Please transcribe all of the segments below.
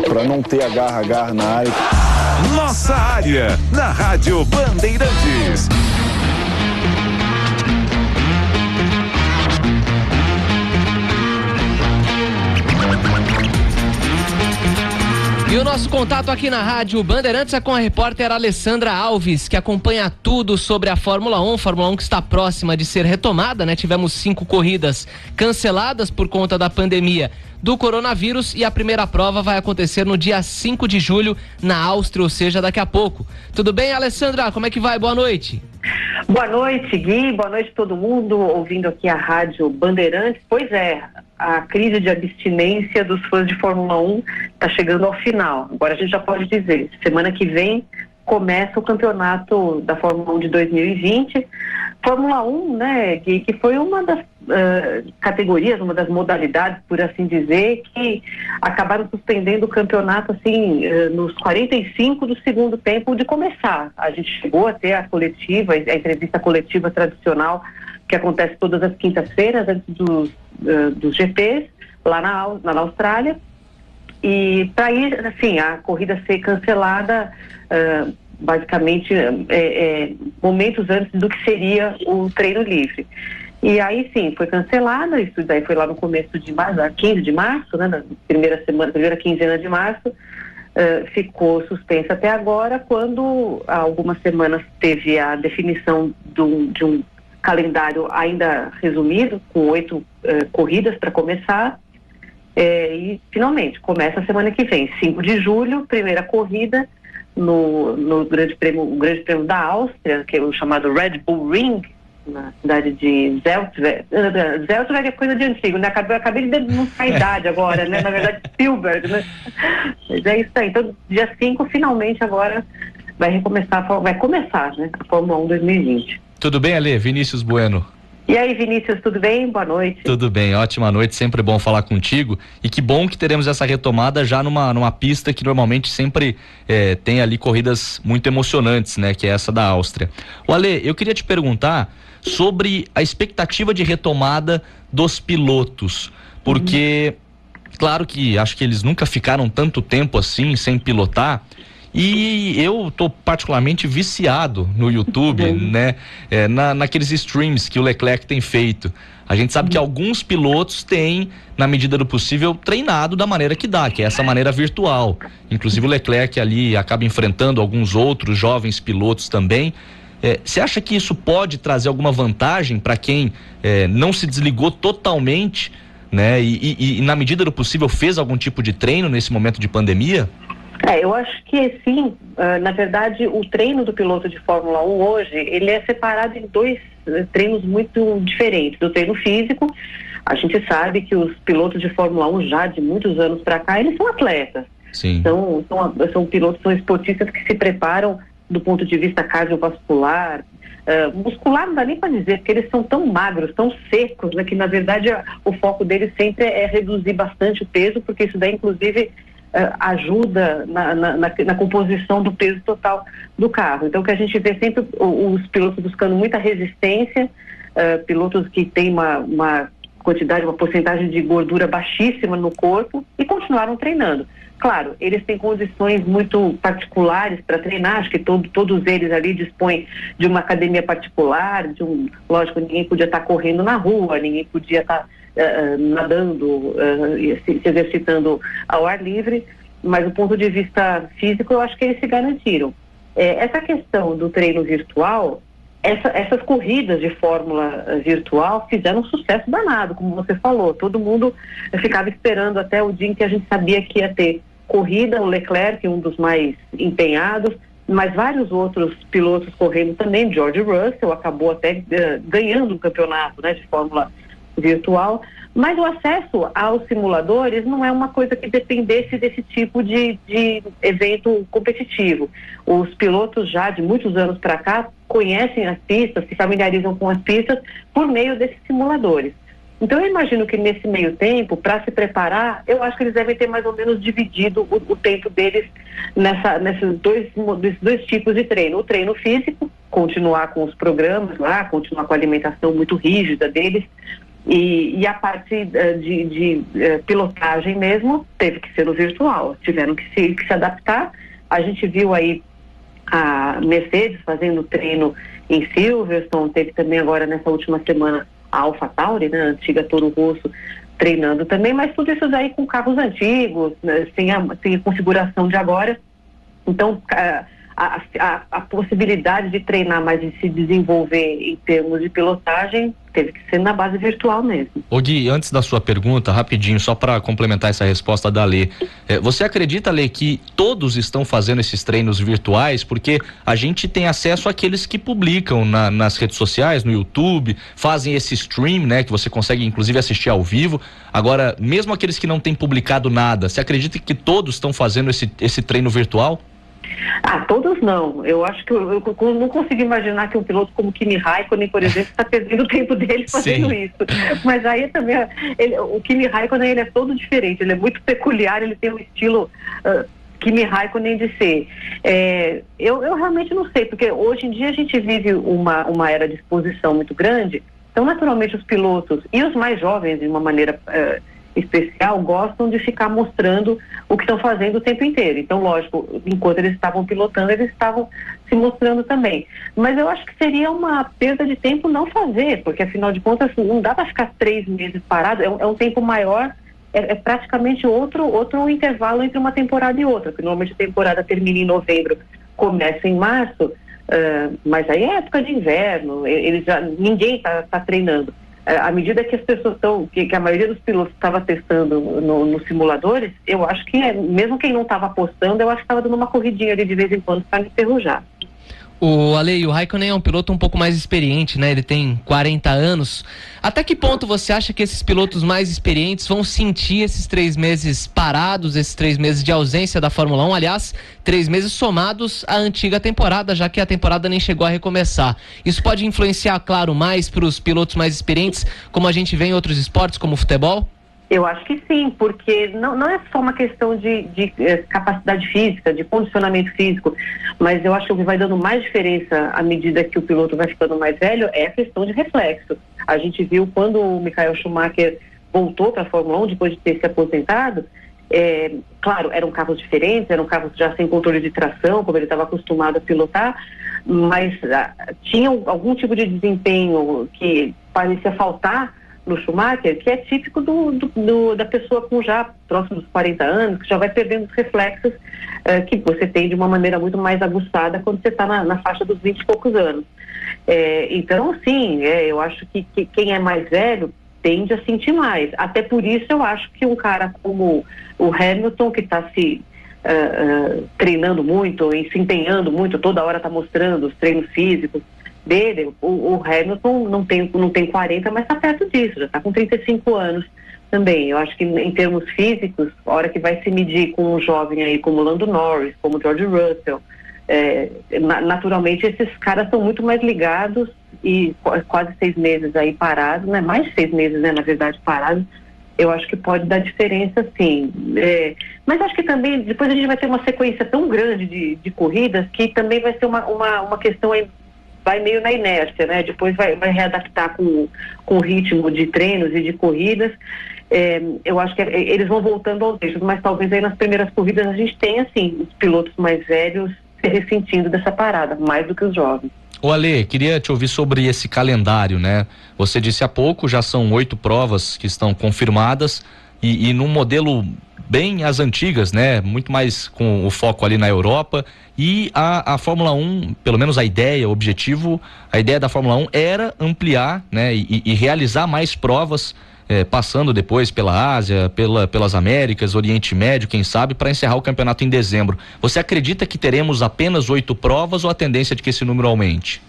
para não ter agarra na área. Nossa área, na Rádio Bandeirantes. E o nosso contato aqui na Rádio Bandeirantes é com a repórter Alessandra Alves, que acompanha tudo sobre a Fórmula 1. Fórmula 1 que está próxima de ser retomada, né? Tivemos 5 corridas canceladas por conta da pandemia do coronavírus e a primeira prova vai acontecer no dia 5 de julho na Áustria, ou seja, daqui a pouco. Tudo bem, Alessandra? Como é que vai? Boa noite. Boa noite, Gui. Boa noite a todo mundo ouvindo aqui a Rádio Bandeirantes. Pois é, a crise de abstinência dos fãs de Fórmula 1 está chegando ao final. Agora a gente já pode dizer, semana que vem começa o campeonato da Fórmula 1 de 2020. Fórmula 1, né, Gui, que foi uma das categorias, uma das modalidades, por assim dizer, que acabaram suspendendo o campeonato assim, nos 45 do segundo tempo de começar. A gente chegou a ter a coletiva, a entrevista coletiva tradicional que acontece todas as quintas-feiras antes dos GPs, lá na Austrália, e para ir, assim, a corrida ser cancelada basicamente momentos antes do que seria o treino livre. E aí sim, foi cancelada, isso daí foi lá no começo de março, 15 de março, né, na primeira quinzena de março, ficou suspensa até agora, quando há algumas semanas teve a definição de um calendário ainda resumido, com 8 corridas para começar, e finalmente começa a semana que vem, 5 de julho, primeira corrida no Grande Prêmio da Áustria, que é o chamado Red Bull Ring, na cidade de Zeltweg. Zeltweg é coisa de antigo, né? Acabei de demonstrar a idade agora, né? Na verdade, Spielberg, né? Mas é isso aí. Então, dia 5, finalmente agora vai começar, né? A Fórmula 1 2020. Tudo bem, Ale? Vinícius Bueno. E aí, Vinícius, tudo bem? Boa noite. Tudo bem, ótima noite, sempre bom falar contigo, e que bom que teremos essa retomada já numa pista que normalmente sempre tem ali corridas muito emocionantes, né, que é essa da Áustria. O Ale, eu queria te perguntar sobre a expectativa de retomada dos pilotos, porque claro que acho que eles nunca ficaram tanto tempo assim sem pilotar. E eu tô particularmente viciado no YouTube, né? Naqueles streams que o Leclerc tem feito. A gente sabe que alguns pilotos têm, na medida do possível, treinado da maneira que dá, que é essa maneira virtual. Inclusive o Leclerc ali acaba enfrentando alguns outros jovens pilotos também. Você acha que isso pode trazer alguma vantagem para quem não se desligou totalmente, né? E na medida do possível fez algum tipo de treino nesse momento de pandemia? Eu acho que sim. Na verdade, o treino do piloto de Fórmula 1 hoje, ele é separado em 2 treinos muito diferentes. Do treino físico, a gente sabe que os pilotos de Fórmula 1 já de muitos anos para cá, eles são atletas. Sim. São pilotos, são esportistas que se preparam do ponto de vista cardiovascular, muscular não dá nem para dizer, porque eles são tão magros, tão secos, né, que na verdade o foco deles sempre é reduzir bastante o peso, porque isso daí inclusive ajuda na composição do peso total do carro. Então, que a gente vê sempre os pilotos buscando muita resistência, pilotos que têm uma porcentagem de gordura baixíssima no corpo e continuaram treinando. Claro, eles têm condições muito particulares para treinar, acho que todos eles ali dispõem de uma academia particular, lógico, ninguém podia estar correndo na rua, ninguém podia estar nadando, se exercitando ao ar livre, mas do ponto de vista físico eu acho que eles se garantiram. Essa questão do treino virtual, essas corridas de fórmula virtual fizeram um sucesso danado, como você falou, todo mundo ficava esperando até o dia em que a gente sabia que ia ter corrida, o Leclerc, um dos mais empenhados, mas vários outros pilotos correndo também. George Russell acabou até ganhando um campeonato, né, de fórmula virtual, mas o acesso aos simuladores não é uma coisa que dependesse desse tipo de evento competitivo. Os pilotos já de muitos anos para cá conhecem as pistas, se familiarizam com as pistas por meio desses simuladores. Então eu imagino que nesse meio tempo, para se preparar, eu acho que eles devem ter mais ou menos dividido o tempo deles nesses dois tipos de treino. O treino físico, continuar com os programas lá, continuar com a alimentação muito rígida deles, E a parte de pilotagem mesmo teve que ser no virtual, tiveram que se adaptar. A gente viu aí a Mercedes fazendo treino em Silverstone, teve também agora nessa última semana a AlphaTauri, né, a antiga Toro Rosso, treinando também, mas tudo isso aí com carros antigos, né, sem a configuração de agora. Então, a possibilidade de treinar mais e se desenvolver em termos de pilotagem teve que ser na base virtual mesmo. Ô Gui, antes da sua pergunta, rapidinho, só para complementar essa resposta da Lê, você acredita, Lê, que todos estão fazendo esses treinos virtuais? Porque a gente tem acesso àqueles que publicam nas redes sociais, no YouTube, fazem esse stream, né, que você consegue inclusive assistir ao vivo. Agora, mesmo aqueles que não têm publicado nada, você acredita que todos estão fazendo esse treino virtual? Todos não. Eu acho que eu não consigo imaginar que um piloto como Kimi Raikkonen, por exemplo, está perdendo o tempo dele fazendo Sim. isso. Mas aí também, o Kimi Raikkonen, ele é todo diferente, ele é muito peculiar, ele tem um estilo Kimi Raikkonen de ser. Eu realmente não sei, porque hoje em dia a gente vive uma era de exposição muito grande, então naturalmente os pilotos e os mais jovens, de uma maneira especial, gostam de ficar mostrando o que estão fazendo o tempo inteiro. Então, lógico, enquanto eles estavam pilotando, eles estavam se mostrando também. Mas eu acho que seria uma perda de tempo não fazer, porque afinal de contas não dá para ficar 3 meses parado, é um tempo maior, é praticamente outro intervalo entre uma temporada e outra, porque normalmente a temporada termina em novembro, começa em março, mas aí é época de inverno, ninguém está treinando. À medida que as pessoas que a maioria dos pilotos estava testando nos simuladores, eu acho que mesmo quem não estava apostando, eu acho que estava dando uma corridinha ali de vez em quando para enferrujar. O Raikkonen é um piloto um pouco mais experiente, né? Ele tem 40 anos. Até que ponto você acha que esses pilotos mais experientes vão sentir esses 3 meses parados, esses 3 meses de ausência da Fórmula 1? Aliás, 3 meses somados à antiga temporada, já que a temporada nem chegou a recomeçar. Isso pode influenciar, claro, mais para os pilotos mais experientes, como a gente vê em outros esportes, como o futebol? Eu acho que sim, porque não é só uma questão de capacidade física, de condicionamento físico, mas eu acho que o que vai dando mais diferença à medida que o piloto vai ficando mais velho é a questão de reflexo. A gente viu quando o Michael Schumacher voltou para a Fórmula 1, depois de ter se aposentado, claro, eram carros diferentes, eram carros já sem controle de tração, como ele estava acostumado a pilotar, mas tinha algum tipo de desempenho que parecia faltar no Schumacher, que é típico da pessoa com já próximo dos 40 anos, que já vai perdendo os reflexos que você tem de uma maneira muito mais aguçada quando você está na faixa dos 20 e poucos anos. Então, sim, eu acho que quem é mais velho tende a sentir mais. Até por isso eu acho que um cara como o Hamilton, que está se treinando muito e se empenhando muito, toda hora está mostrando os treinos físicos dele, o Hamilton não tem 40, mas está perto disso, já está com 35 anos também. Eu acho que em termos físicos, a hora que vai se medir com um jovem aí como Lando Norris, como George Russell, naturalmente esses caras estão muito mais ligados e quase 6 meses aí parados, né? Mais de 6 meses, né, na verdade, parados. Eu acho que pode dar diferença, sim. Mas acho que também depois a gente vai ter uma sequência tão grande de corridas que também vai ser uma questão aí, vai meio na inércia, né? Depois vai readaptar com o ritmo de treinos e de corridas. Eu acho que eles vão voltando aos eixos, mas talvez aí nas primeiras corridas a gente tenha, assim, os pilotos mais velhos se ressentindo dessa parada, mais do que os jovens. Ô Ale, queria te ouvir sobre esse calendário, né? Você disse há pouco, já são 8 provas que estão confirmadas e num modelo bem as antigas, né? Muito mais com o foco ali na Europa. E a Fórmula 1, pelo menos a ideia, o objetivo, a ideia da Fórmula 1 era ampliar, né? E realizar mais provas, passando depois pela Ásia, pelas Américas, Oriente Médio, quem sabe, para encerrar o campeonato em dezembro. Você acredita que teremos apenas 8 provas ou a tendência é de que esse número aumente?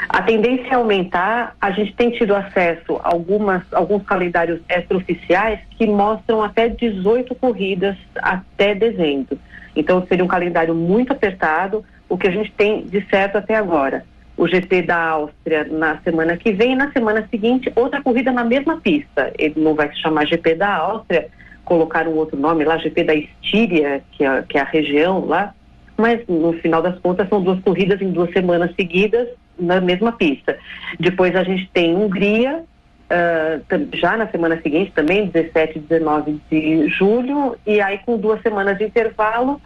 A tendência é aumentar. A gente tem tido acesso a alguns calendários extraoficiais que mostram até 18 corridas até dezembro. Então seria um calendário muito apertado, o que a gente tem de certo até agora. O GP da Áustria na semana que vem e na semana seguinte outra corrida na mesma pista. Ele não vai se chamar GP da Áustria, colocaram um outro nome lá, GP da Estíria, que é a região lá, mas no final das contas são 2 corridas em 2 semanas seguidas na mesma pista. Depois a gente tem Hungria já na semana seguinte também, 17 e 19 de julho, e aí com 2 semanas de intervalo,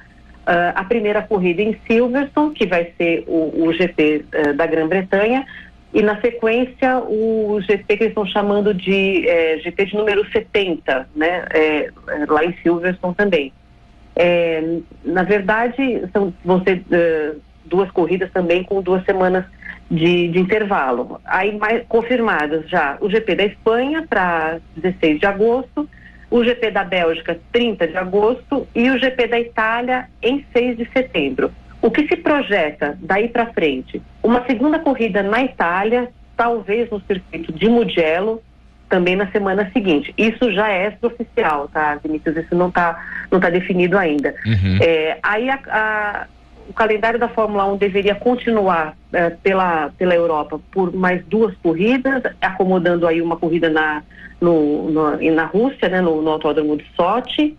a primeira corrida em Silverstone, que vai ser o GP da Grã-Bretanha, e na sequência o GP que eles estão chamando de GP de número 70, né, lá em Silverstone também. Na verdade, vão ser 2 corridas também com 2 semanas de intervalo. Aí confirmadas já o GP da Espanha para 16 de agosto, o GP da Bélgica 30 de agosto e o GP da Itália em 6 de setembro. O que se projeta daí para frente? Uma segunda corrida na Itália, talvez no circuito de Mugello, também na semana seguinte. Isso já é extraoficial, tá, Vinícius? Isso não tá definido ainda. Uhum. Aí o calendário da Fórmula 1 deveria continuar pela Europa por mais 2 corridas, acomodando aí uma corrida na Rússia, né, no Autódromo de Sochi,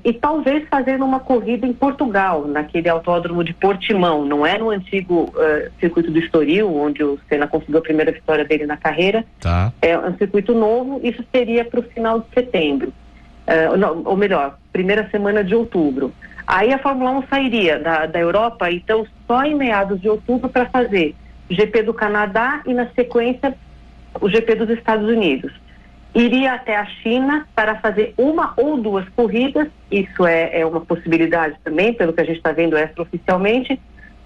e talvez fazendo uma corrida em Portugal, naquele Autódromo de Portimão. Não é no antigo circuito do Estoril, onde o Senna conseguiu a primeira vitória dele na carreira. Tá. É um circuito novo, isso seria para o final de setembro, ou melhor, primeira semana de outubro. Aí a Fórmula 1 sairia da Europa, então, só em meados de outubro para fazer GP do Canadá e, na sequência, o GP dos Estados Unidos. Iria até a China para fazer 1 ou 2 corridas, isso é uma possibilidade também, pelo que a gente está vendo extraoficialmente,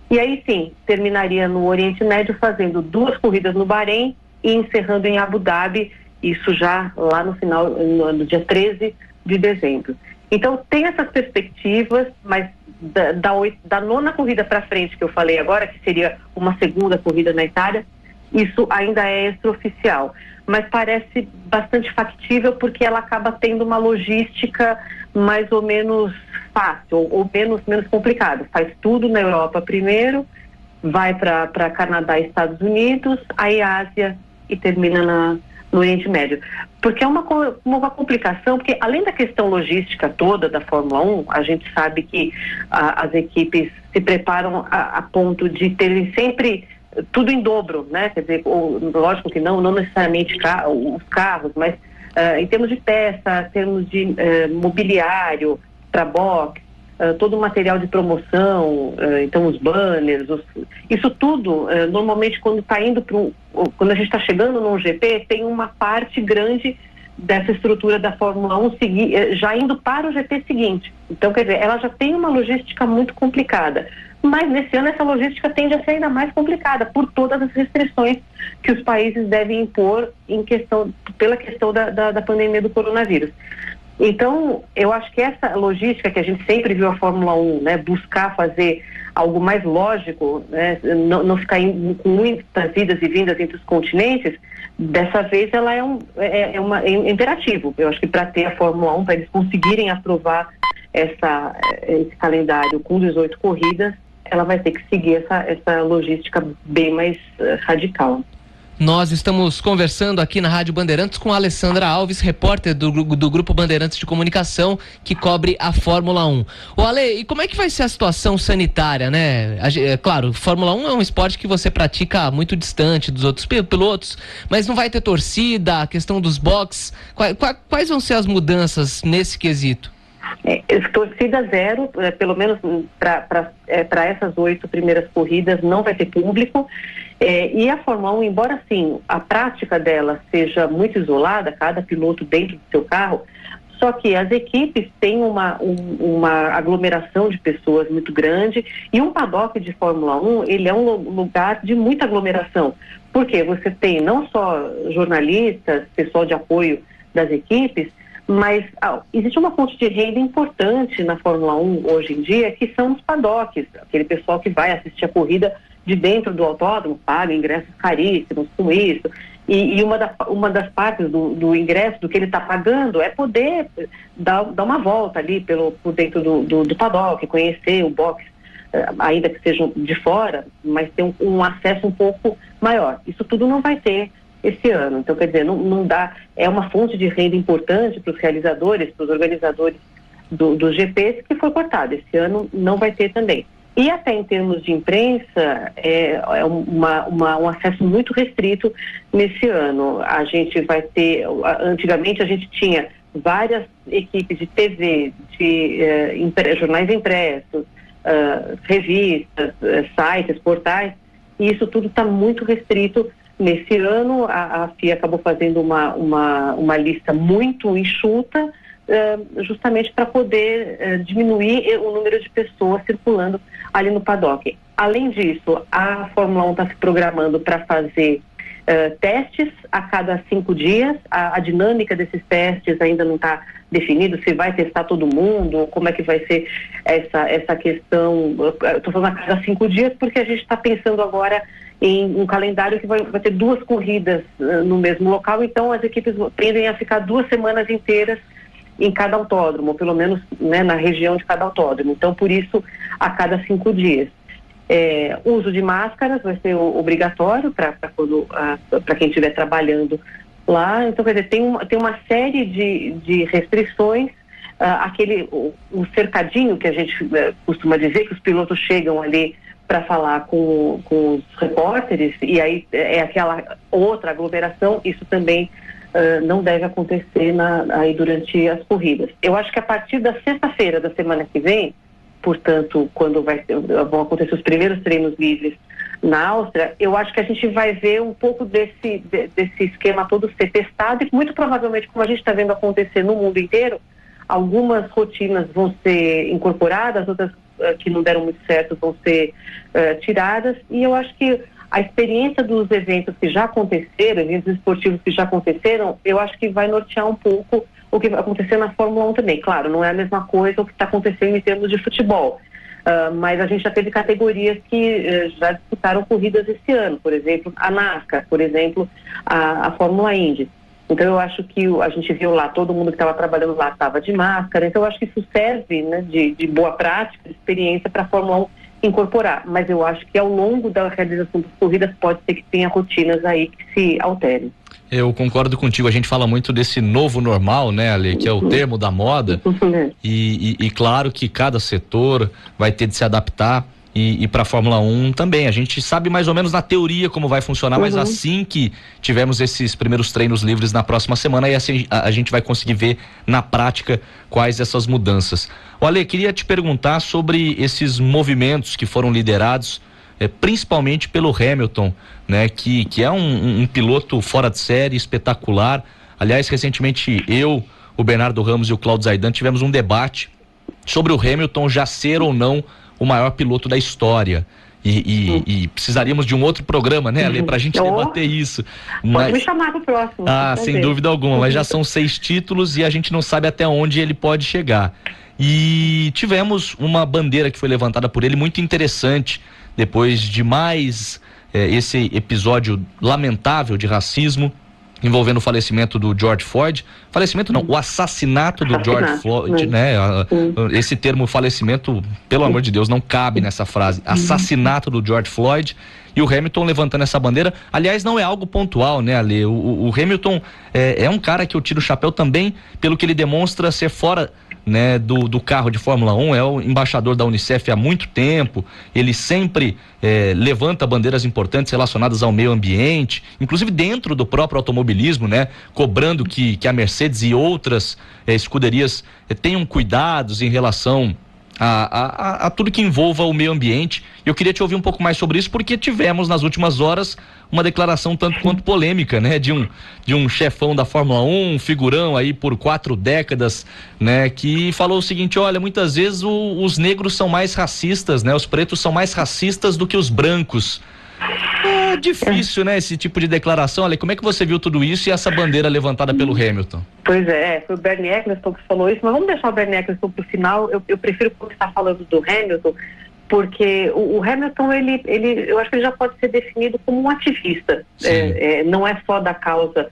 e aí sim, terminaria no Oriente Médio fazendo 2 corridas no Bahrein e encerrando em Abu Dhabi, isso já lá no final, no dia 13 de dezembro. Então tem essas perspectivas, mas da 9ª corrida para frente que eu falei agora, que seria uma segunda corrida na Itália, isso ainda é extraoficial, mas parece bastante factível porque ela acaba tendo uma logística mais ou menos fácil, ou menos complicada. Faz tudo na Europa primeiro, vai para Canadá e Estados Unidos, aí Ásia e termina no Oriente Médio. Porque é uma complicação, porque além da questão logística toda da Fórmula 1, a gente sabe que as equipes se preparam a ponto de terem sempre tudo em dobro, né? Quer dizer, lógico que não necessariamente os carros, mas em termos de peça, em termos de mobiliário para box, todo o material de promoção, então os banners, isso tudo, normalmente quando quando a gente está chegando num GP, tem uma parte grande dessa estrutura da Fórmula 1 já indo para o GP seguinte. Então, quer dizer, ela já tem uma logística muito complicada. Mas nesse ano essa logística tende a ser ainda mais complicada por todas as restrições que os países devem impor pela questão da pandemia do coronavírus. Então, eu acho que essa logística que a gente sempre viu a Fórmula 1, né, buscar fazer algo mais lógico, né, não ficar com muitas idas e vindas entre os continentes, dessa vez ela é imperativo. Eu acho que para ter a Fórmula 1, para eles conseguirem aprovar esse calendário com 18 corridas, ela vai ter que seguir essa logística bem mais radical. Nós estamos conversando aqui na Rádio Bandeirantes com a Alessandra Alves, repórter do Grupo Bandeirantes de Comunicação, que cobre a Fórmula 1. Ô Ale, e como é que vai ser a situação sanitária, né? Claro, Fórmula 1 é um esporte que você pratica muito distante dos outros pilotos, mas não vai ter torcida, a questão dos boxes. Quais vão ser as mudanças nesse quesito? Torcida zero, pelo menos para essas 8 primeiras corridas não vai ter público, e a Fórmula 1, embora sim a prática dela seja muito isolada, cada piloto dentro do seu carro, só que as equipes têm uma aglomeração de pessoas muito grande, e um paddock de Fórmula 1, ele é um lugar de muita aglomeração, porque você tem não só jornalistas, pessoal de apoio das equipes, mas existe uma fonte de renda importante na Fórmula 1 hoje em dia, que são os paddocks, aquele pessoal que vai assistir a corrida de dentro do autódromo, paga ingressos caríssimos com isso, e uma das partes do ingresso, do que ele está pagando, é poder dar uma volta ali por dentro do paddock, conhecer o box, ainda que sejam de fora, mas ter um acesso um pouco maior. Isso tudo não vai ter esse ano. Então, quer dizer, não dá, é uma fonte de renda importante para os realizadores, para os organizadores dos GPs, que foi cortada. Esse ano não vai ter também. E até em termos de imprensa, é um acesso muito restrito nesse ano. A gente vai ter, antigamente a gente tinha várias equipes de TV, de jornais impressos, revistas, sites, portais, e isso tudo está muito restrito. Nesse ano, a FIA acabou fazendo uma lista muito enxuta, justamente para poder diminuir o número de pessoas circulando ali no paddock. Além disso, a Fórmula 1 está se programando para fazer testes a cada 5 dias. A dinâmica desses testes ainda não está definido, se vai testar todo mundo, como é que vai ser essa questão. Estou falando a cada 5 dias porque a gente está pensando agora em um calendário que vai ter 2 corridas no mesmo local, então as equipes tendem a ficar 2 semanas inteiras em cada autódromo, pelo menos, né, na região de cada autódromo. Então, por isso, a cada 5 dias. Uso de máscaras vai ser obrigatório para quem estiver trabalhando lá. Então, quer dizer, tem uma série de restrições. O cercadinho que a gente costuma dizer, que os pilotos chegam ali para falar com os repórteres, e aí é aquela outra aglomeração, isso também não deve acontecer aí durante as corridas. Eu acho que a partir da sexta-feira da semana que vem, portanto, quando vão acontecer os primeiros treinos livres na Áustria, eu acho que a gente vai ver um pouco desse esquema todo ser testado, e muito provavelmente, como a gente está vendo acontecer no mundo inteiro, algumas rotinas vão ser incorporadas, outras que não deram muito certo vão ser tiradas, e eu acho que a experiência dos eventos que já aconteceram, eventos esportivos que já aconteceram, eu acho que vai nortear um pouco o que vai acontecer na Fórmula 1 também. Claro, não é a mesma coisa o que está acontecendo em termos de futebol, mas a gente já teve categorias que já disputaram corridas esse ano, por exemplo, a NASCAR, por exemplo, a Fórmula Indy. Então eu acho que a gente viu lá, todo mundo que estava trabalhando lá estava de máscara, então eu acho que isso serve, né, de boa prática, de experiência para a Fórmula 1 incorporar, mas eu acho que ao longo da realização das corridas pode ser que tenha rotinas aí que se alterem. Eu concordo contigo, a gente fala muito desse novo normal, né, Ale, que é o termo da moda, e claro que cada setor vai ter de se adaptar, e para a Fórmula 1 também, a gente sabe mais ou menos na teoria como vai funcionar, mas assim que tivermos esses primeiros treinos livres na próxima semana, aí assim a gente vai conseguir ver na prática quais essas mudanças. Ale, queria te perguntar sobre esses movimentos que foram liderados principalmente pelo Hamilton, né, que é um piloto fora de série, espetacular. Aliás, recentemente o Bernardo Ramos e o Claudio Zaidan tivemos um debate sobre o Hamilton já ser ou não o maior piloto da história. E precisaríamos de um outro programa, né, Ale, pra gente debater isso. Pode me chamar pro próximo. Sem dúvida alguma, mas já são 6 títulos e a gente não sabe até onde ele pode chegar. E tivemos uma bandeira que foi levantada por ele muito interessante, depois de mais esse episódio lamentável de racismo envolvendo o falecimento do George Floyd. Falecimento não, o assassinato do George Floyd, né? Esse termo falecimento, pelo amor de Deus, não cabe nessa frase. Assassinato do George Floyd. E o Hamilton levantando essa bandeira, aliás, não é algo pontual, né, Ale? O Hamilton é um cara que eu tiro o chapéu também pelo que ele demonstra ser fora, né, do carro de Fórmula 1, é o embaixador da Unicef há muito tempo, ele sempre levanta bandeiras importantes relacionadas ao meio ambiente, inclusive dentro do próprio automobilismo, né, cobrando que a Mercedes e outras escuderias tenham cuidados em relação a tudo que envolva o meio ambiente. Eu queria te ouvir um pouco mais sobre isso, porque tivemos nas últimas horas uma declaração tanto quanto polêmica, né, de um chefão da Fórmula 1, um figurão aí por 4 décadas, né, que falou o seguinte: olha, muitas vezes os negros são mais racistas, né, os pretos são mais racistas do que os brancos. É difícil, né, esse tipo de declaração. Olha, como é que você viu tudo isso e essa bandeira levantada pelo Hamilton? Pois foi o Bernie Eccleston que falou isso, mas vamos deixar o Bernie Eccleston pro final. Eu prefiro começar falando do Hamilton, porque o Hamilton, ele, eu acho que ele já pode ser definido como um ativista. Não é só da causa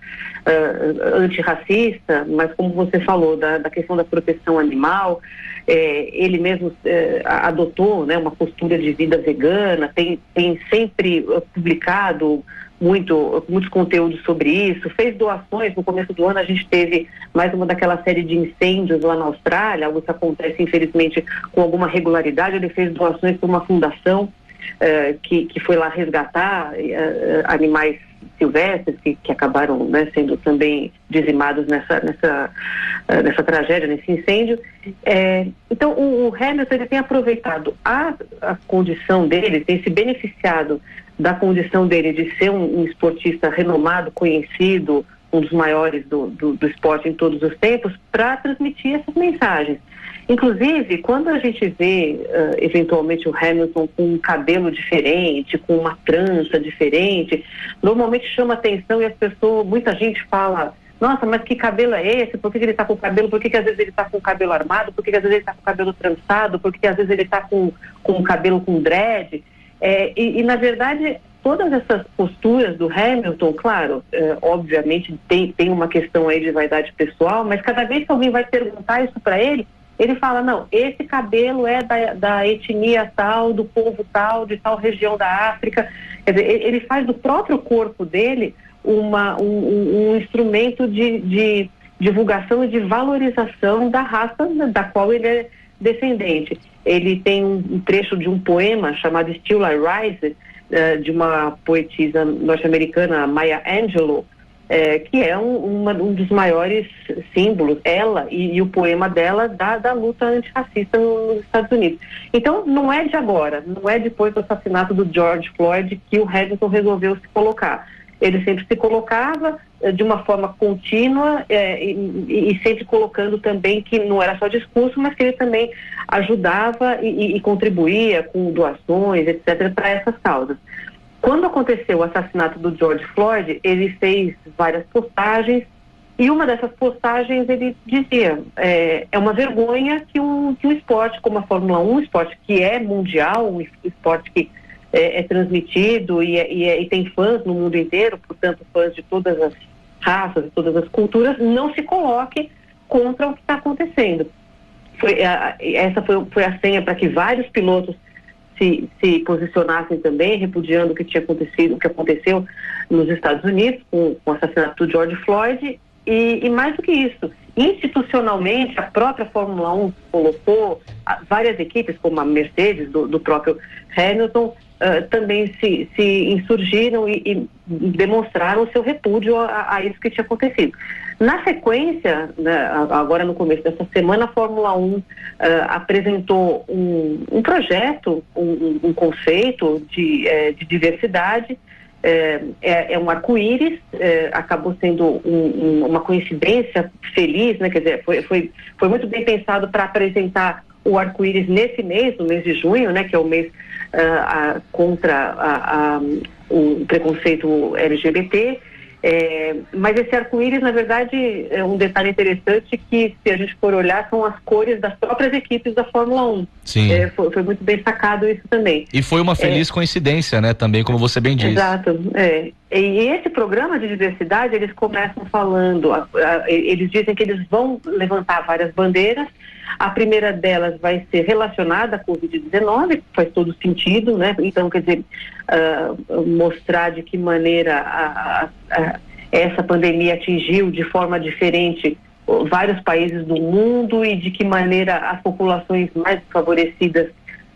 antirracista, mas como você falou, da questão da proteção animal. ele mesmo adotou, né, uma postura de vida vegana, tem sempre publicado muitos conteúdos sobre isso, fez doações. No começo do ano a gente teve mais uma daquela série de incêndios lá na Austrália, algo que acontece infelizmente com alguma regularidade. Ele fez doações para uma fundação que foi lá resgatar animais silvestres que acabaram, né, sendo também dizimados nessa tragédia, nesse incêndio. Então o Hamilton, ele tem aproveitado a condição dele, tem se beneficiado da condição dele de ser um esportista renomado, conhecido, um dos maiores do esporte em todos os tempos, para transmitir essas mensagens. Inclusive, quando a gente vê, eventualmente, o Hamilton com um cabelo diferente, com uma trança diferente, normalmente chama atenção e muita gente fala: nossa, mas que cabelo é esse? Por que ele está com o cabelo? Por que às vezes ele está com o cabelo armado? Por que às vezes ele está com o cabelo trançado? Por que às vezes ele está com o cabelo com dread? E na verdade, todas essas posturas do Hamilton, claro, obviamente tem uma questão aí de vaidade pessoal, mas cada vez que alguém vai perguntar isso para ele fala: não, esse cabelo é da etnia tal, do povo tal, de tal região da África. Quer dizer, ele faz do próprio corpo dele um instrumento de divulgação e de valorização da raça da qual ele é descendente. Ele tem um trecho de um poema chamado Still I Rise, de uma poetisa norte-americana, Maya Angelou, que é um dos maiores símbolos, ela e o poema dela, da luta antirracista nos Estados Unidos. Então, não é de agora, não é depois do assassinato do George Floyd que o Hamilton resolveu se colocar. Ele sempre se colocava de uma forma contínua e sempre colocando também que não era só discurso, mas que ele também ajudava e contribuía com doações, etc., para essas causas. Quando aconteceu o assassinato do George Floyd, ele fez várias postagens, e uma dessas postagens ele dizia: é uma vergonha que um esporte como a Fórmula 1, um esporte que é mundial, um esporte que é transmitido e tem fãs no mundo inteiro, portanto fãs de todas as raças, de todas as culturas, não se coloque contra o que está acontecendo. Essa foi a senha para que vários pilotos se posicionassem também, repudiando o que tinha acontecido, o que aconteceu nos Estados Unidos com o assassinato do George Floyd. E mais do que isso, institucionalmente, a própria Fórmula 1 colocou várias equipes, como a Mercedes, do próprio Hamilton, também se insurgiram e demonstraram o seu repúdio a isso que tinha acontecido. Na sequência, né, agora no começo dessa semana, a Fórmula 1 apresentou um projeto, um conceito de diversidade. É um arco-íris, acabou sendo uma coincidência feliz, né? Quer dizer, foi muito bem pensado para apresentar o arco-íris nesse mês, no mês de junho, né? Que é o mês contra o preconceito LGBT. Mas esse arco-íris, na verdade, é um detalhe interessante que, se a gente for olhar, são as cores das próprias equipes da Fórmula 1. Sim. Foi muito bem sacado isso também. E foi uma feliz coincidência, né? Também, como você bem disse. Exato. E esse programa de diversidade, eles começam falando, eles dizem que eles vão levantar várias bandeiras. A primeira delas vai ser relacionada à Covid-19, que faz todo sentido, né? Então, quer dizer, mostrar de que maneira essa pandemia atingiu de forma diferente vários países do mundo e de que maneira as populações mais desfavorecidas,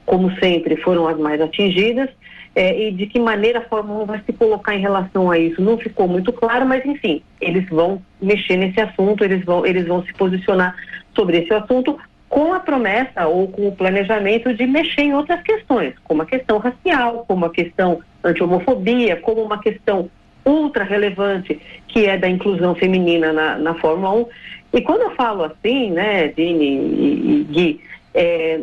como sempre, foram as mais atingidas, e de que maneira a Fórmula 1 vai se colocar em relação a isso. Não ficou muito claro, mas enfim, eles vão mexer nesse assunto, eles vão se posicionar sobre esse assunto, com a promessa ou com o planejamento de mexer em outras questões, como a questão racial, como a questão anti-homofobia, como uma questão ultra relevante, que é da inclusão feminina na Fórmula 1. E quando eu falo assim, né, Dini e Gui,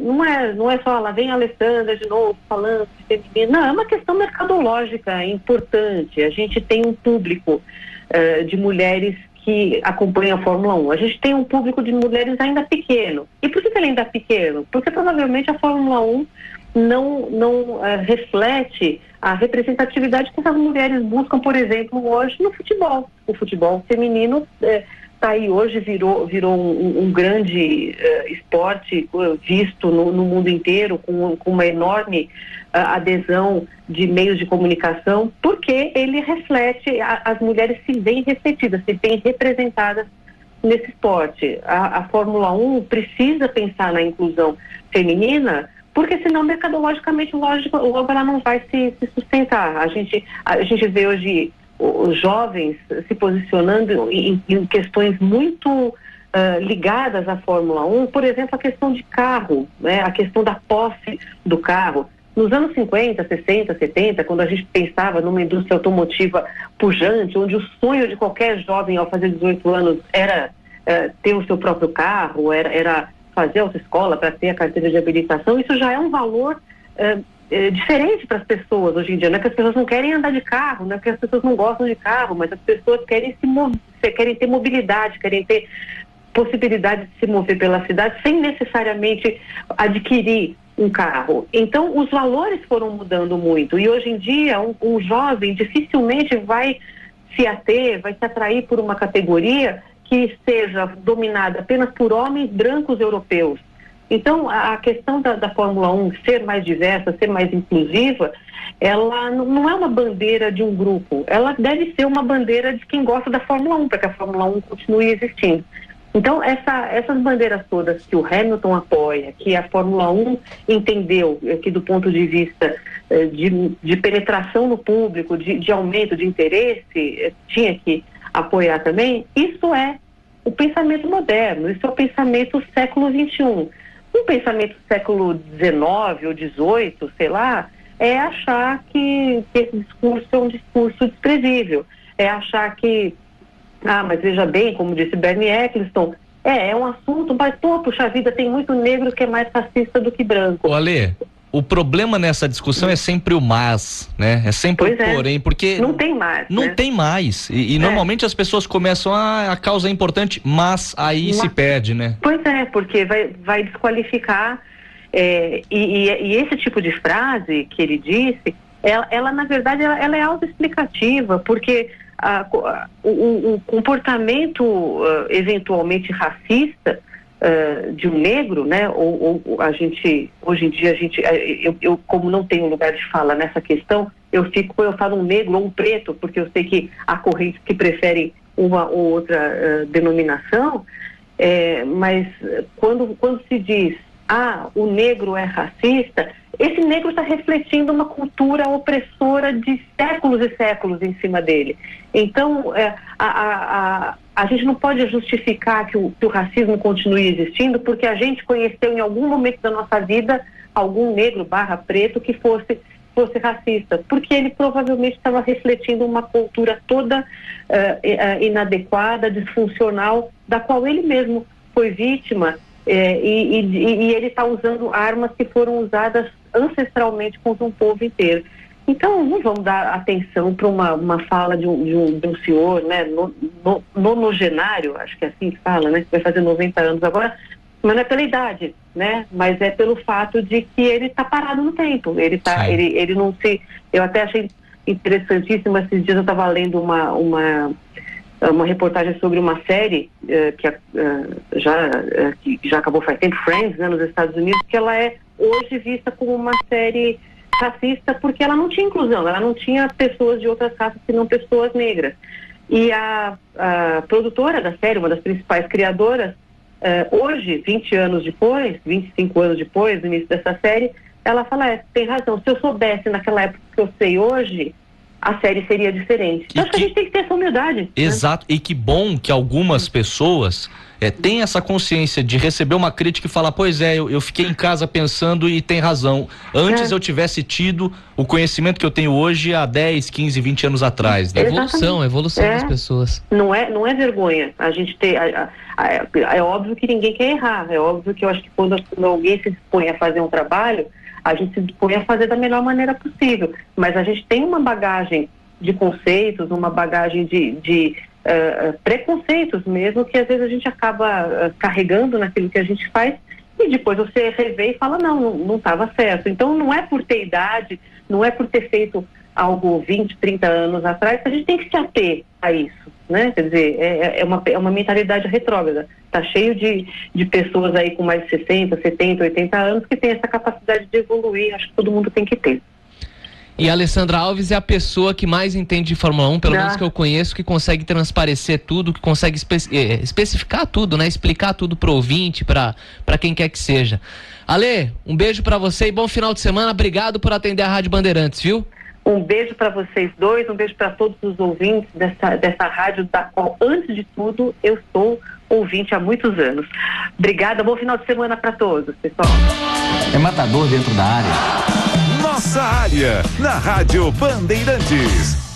não é só, lá vem a Alessandra de novo falando de feminino. Não, é uma questão mercadológica importante. A gente tem um público de mulheres que acompanham a Fórmula 1. A gente tem um público de mulheres ainda pequeno. E por que ele ainda é pequeno? Porque provavelmente a Fórmula 1 não reflete a representatividade que essas mulheres buscam, por exemplo, hoje no futebol. O futebol feminino está aí hoje, virou um grande esporte visto no mundo inteiro, com uma enorme adesão de meios de comunicação, porque ele reflete, as mulheres se veem refletidas, se veem representadas nesse esporte. A Fórmula 1 precisa pensar na inclusão feminina, porque senão mercadologicamente, logo ela não vai se sustentar. A gente vê hoje os jovens se posicionando em questões muito ligadas à Fórmula 1, por exemplo, a questão de carro, né? A questão da posse do carro. Nos anos 50, 60, 70, quando a gente pensava numa indústria automotiva pujante, onde o sonho de qualquer jovem ao fazer 18 anos era ter o seu próprio carro, era fazer autoescola para ter a carteira de habilitação, isso já é um valor diferente para as pessoas hoje em dia. Não é que as pessoas não querem andar de carro, não é que as pessoas não gostam de carro, mas as pessoas querem querem ter mobilidade, querem ter possibilidade de se mover pela cidade sem necessariamente adquirir um carro. Então, os valores foram mudando muito, e hoje em dia um jovem dificilmente vai se atrair por uma categoria que seja dominada apenas por homens brancos europeus. Então, a questão da Fórmula 1 ser mais diversa, ser mais inclusiva, ela não é uma bandeira de um grupo, ela deve ser uma bandeira de quem gosta da Fórmula 1, para que a Fórmula 1 continue existindo. Então, essas bandeiras todas que o Hamilton apoia, que a Fórmula 1 entendeu que do ponto de vista de penetração no público, de aumento de interesse, tinha que apoiar também, isso é o pensamento moderno, isso é o pensamento século XXI. Um pensamento século XIX ou XVIII, sei lá, é achar que esse discurso é um discurso desprezível, é achar que, mas veja bem, como disse Bernie Eccleston, é um assunto, mas puxa vida, tem muito negro que é mais racista do que branco. Ô, Ale, o problema nessa discussão é sempre o mas, né? É sempre o porém, porque... Não tem mais, Não né? tem mais. E normalmente as pessoas começam, a causa é importante, mas aí se perde, né? Pois é, porque vai desqualificar, e esse tipo de frase que ele disse, ela na verdade, ela é autoexplicativa, porque o comportamento eventualmente racista de um negro, né? Ou hoje em dia eu como não tenho lugar de fala nessa questão, eu falo um negro ou um preto, porque eu sei que há correntes que preferem uma ou outra denominação, mas quando se diz o negro é racista, esse negro está refletindo uma cultura opressora de séculos e séculos em cima dele. Então, a gente não pode justificar que o racismo continue existindo, porque a gente conheceu em algum momento da nossa vida algum negro / preto que fosse racista, porque ele provavelmente estava refletindo uma cultura toda inadequada, disfuncional, da qual ele mesmo foi vítima, e ele está usando armas que foram usadas ancestralmente contra um povo inteiro. Então, não vamos dar atenção para uma fala de um senhor, né, nonogenário, acho que é assim que fala, né, que vai fazer 90 anos agora, mas não é pela idade, né, mas é pelo fato de que ele está parado no tempo, ele não se... Eu até achei interessantíssimo, esses dias eu estava lendo uma reportagem sobre uma série que já acabou faz tempo, Friends, né, nos Estados Unidos, que ela é hoje vista como uma série racista porque ela não tinha inclusão, ela não tinha pessoas de outras raças senão pessoas negras. E a produtora da série, uma das principais criadoras, hoje, 20 anos depois, 25 anos depois do início dessa série, ela fala, tem razão, se eu soubesse naquela época que eu sei hoje, a série seria diferente. Então, acho que a gente tem que ter essa humildade. Exato, né? E que bom que algumas pessoas têm essa consciência de receber uma crítica e falar, pois eu fiquei em casa pensando e tem razão. Antes eu tivesse tido o conhecimento que eu tenho hoje há 10, 15, 20 anos atrás. Né? Evolução das pessoas. Não é vergonha a gente ter... É óbvio que ninguém quer errar. É óbvio que eu acho que quando alguém se dispõe a fazer um trabalho, a gente se dispõe a fazer da melhor maneira possível. Mas a gente tem uma bagagem de conceitos, uma bagagem de preconceitos mesmo, que às vezes a gente acaba carregando naquilo que a gente faz, e depois você revê e fala, não estava certo. Então não é por ter idade, não é por ter feito algo 20, 30 anos atrás, a gente tem que se ater a isso, né? Quer dizer, é uma mentalidade retrógrada. Está cheio de pessoas aí com mais de 60, 70, 80 anos que tem essa capacidade de evoluir. Acho que todo mundo tem que ter. E a Alessandra Alves é a pessoa que mais entende de Fórmula 1, pelo menos que eu conheço, que consegue transparecer tudo, que consegue especificar tudo, né? Explicar tudo pro ouvinte, para quem quer que seja. Ale, um beijo para você e bom final de semana. Obrigado por atender a Rádio Bandeirantes, viu? Um beijo para vocês dois, um beijo para todos os ouvintes dessa rádio, da qual, antes de tudo, eu sou ouvinte há muitos anos. Obrigada, bom final de semana para todos, pessoal. É matador dentro da área. Nossa área, na Rádio Bandeirantes.